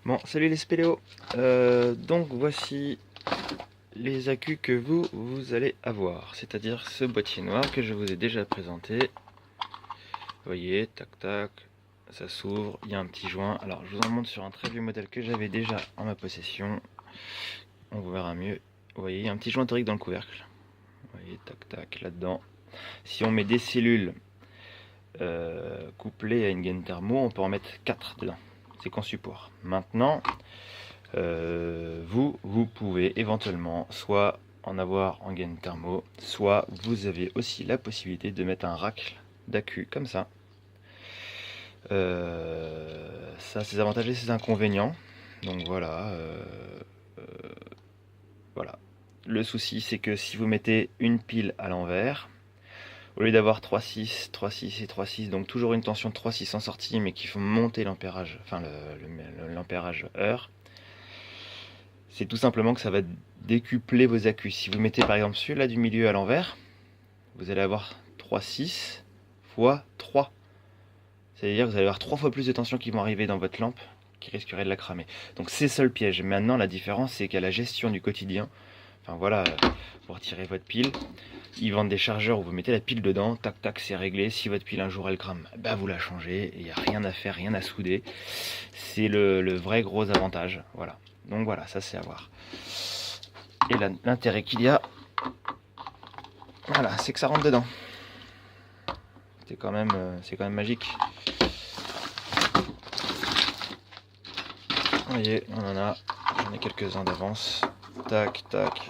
Bon, salut les spéléos. Donc voici les accus que vous allez avoir, c'est-à-dire ce boîtier noir que je vous ai déjà présenté. Vous voyez, tac tac, ça s'ouvre, il y a un petit joint. Alors je vous en montre sur un très vieux modèle que j'avais déjà en ma possession. On vous verra mieux. Vous voyez, il y a un petit joint torique dans le couvercle. Vous voyez, tac tac, là-dedans. Si on met des cellules couplées à une gaine thermo, on peut en mettre 4 dedans. C'est conçu pour. Maintenant, vous pouvez éventuellement soit en avoir en gaine thermo, soit vous avez aussi la possibilité de mettre un rack d'accu comme ça. Ça, ses avantages et ses inconvénients. Donc voilà. Voilà. Le souci, c'est que si vous mettez une pile à l'envers, au lieu d'avoir 3,6, 3,6 et 3,6, donc toujours une tension de 3,6 en sortie, mais qui font monter l'ampérage, enfin l'ampérage heure, c'est tout simplement que ça va décupler vos accus. Si vous mettez par exemple celui-là du milieu à l'envers, vous allez avoir 3,6 fois 3. C'est-à-dire que vous allez avoir 3 fois plus de tension qui vont arriver dans votre lampe qui risquerait de la cramer. Donc c'est ça le piège. Maintenant la différence c'est qu'à la gestion du quotidien, enfin voilà, vous retirez votre pile, ils vendent des chargeurs où vous mettez la pile dedans, tac tac c'est réglé, si votre pile un jour elle crame, bah vous la changez, il n'y a rien à faire, rien à souder. C'est le vrai gros avantage, voilà. Donc voilà, ça c'est à voir. Et l'intérêt qu'il y a, voilà, c'est que ça rentre dedans. C'est quand même magique. Vous voyez, j'en ai quelques-uns d'avance. Tac, tac.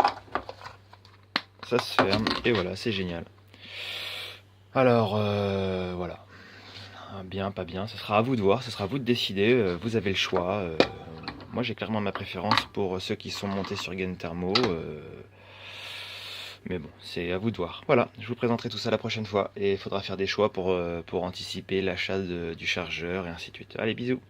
Ça se ferme, et voilà, c'est génial. Alors, voilà. Bien, pas bien, ce sera à vous de voir, ce sera à vous de décider. Vous avez le choix. Moi, j'ai clairement ma préférence pour ceux qui sont montés sur gaine thermo. Mais bon, c'est à vous de voir. Voilà, je vous présenterai tout ça la prochaine fois. Et il faudra faire des choix pour anticiper l'achat du chargeur et ainsi de suite. Allez, bisous!